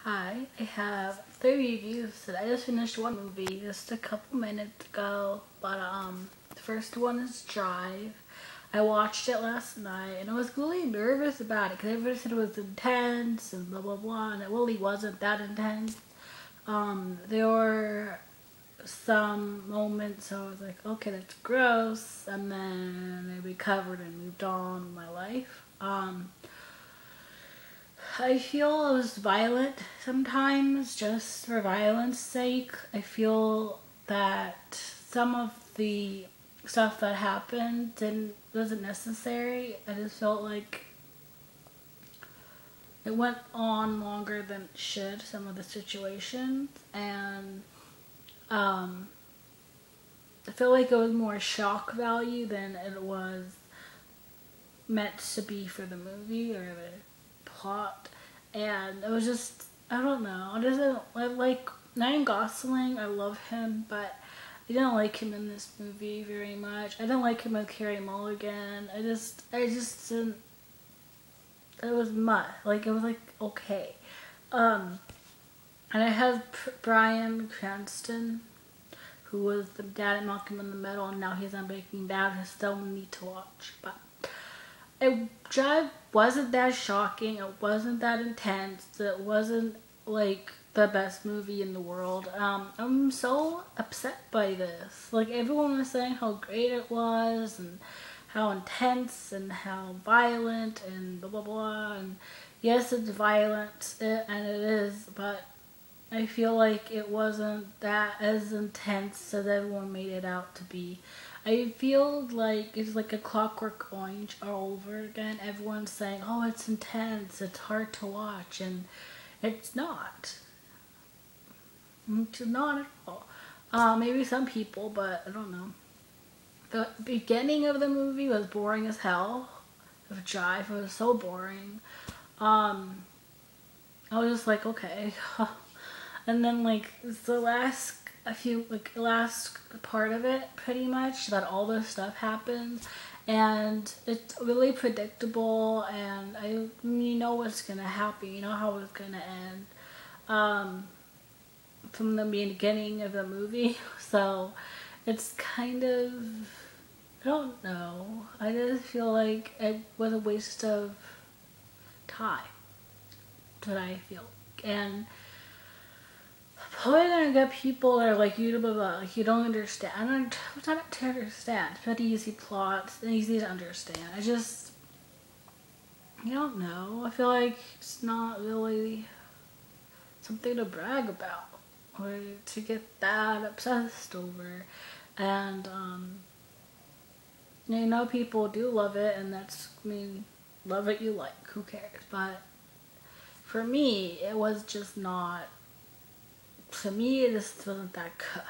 Hi, I have 3 reviews that I just finished one movie just a couple minutes ago, but the first one is Drive. I watched it last night and I was really nervous about it because everybody said it was intense and blah blah blah, and it really wasn't that intense. There were some moments I was like, okay, that's gross, and then I recovered and moved on with my life. I feel it was violent sometimes, just for violence sake. I feel that some of the stuff that happened wasn't necessary. I just felt like it went on longer than it should, some of the situations, and um, I feel like it was more shock value than it was meant to be for the movie or the plot. And it was just, I don't know. I like Ryan Gosling. I love him, but I didn't like him in this movie very much. I didn't like him with Carey Mulligan. I just didn't. It was mud. Like, it was like okay. And I had Bryan Cranston, who was the dad at Malcolm in the Middle, and now he's on Breaking Bad. I still need to watch, but Drive wasn't that shocking. It wasn't that intense. It wasn't like the best movie in the world. I'm so upset by this. Like, everyone was saying how great it was and how intense and how violent and blah blah blah. And yes, it's violent and it is, but I feel like it wasn't that as intense as everyone made it out to be. I feel like it's like a Clockwork Orange all over again. Everyone's saying, oh, it's intense, it's hard to watch, and it's not. It's not at all. Maybe some people, but I don't know. The beginning of the movie was boring as hell. Of Drive, it was so boring. I was just like, okay. And then like the last part of it, pretty much, that all this stuff happens, and it's really predictable, and you know what's gonna happen, you know how it's gonna end, from the beginning of the movie. So it's kind of, I don't know. I just feel like it was a waste of time. That's what I feel, and probably gonna get people that are like, you blah blah, like, you don't understand. It's not to understand. It's pretty easy plots and easy to understand. I don't know. I feel like it's not really something to brag about or to get that obsessed over. And you know, people do love it, and love it you like. Who cares? But for me, it was just not. To me, it just wasn't that good.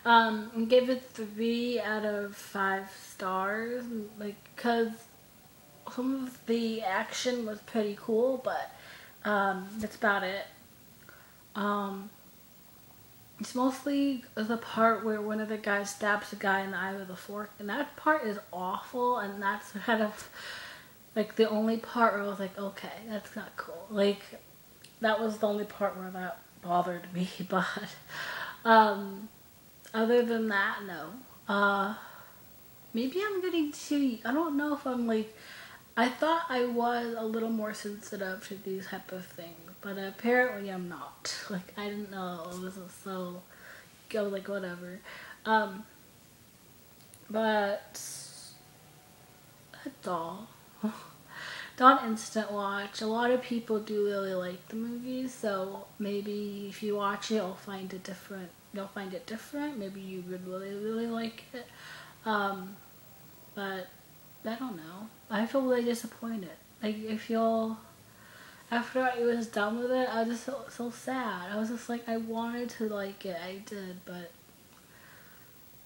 I gave it 3 out of 5 stars, like, cause some of the action was pretty cool, but that's about it. Um, it's mostly the part where one of the guys stabs a guy in the eye with a fork, and that part is awful, and that's kind of like the only part where I was like, okay, that's not cool. Like, that was the only part where that bothered me, but other than that, no. Maybe I'm getting too, I don't know if I'm like, I thought I was a little more sensitive to these type of things, but apparently I'm not. Like, I didn't know it was so, I was like, whatever. But that's all. Don't instant watch. A lot of people do really like the movie, so maybe if you watch it, you'll find it different. You'll find it different. Maybe you would really, really like it. But I don't know. I feel really disappointed. Like, I feel after I was done with it, I just felt so sad. I was just like, I wanted to like it. I did, but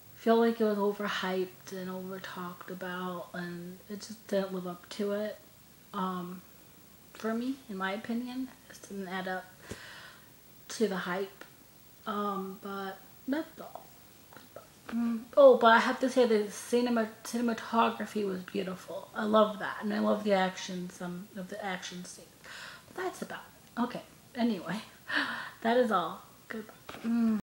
I feel like it was overhyped and over talked about, and it just didn't live up to it. For me, in my opinion, it just didn't add up to the hype. But that's all. Oh, but I have to say the cinematography was beautiful. I love that, and I love the action, some of the action scenes. But that's about it. Okay. Anyway, that is all. Goodbye.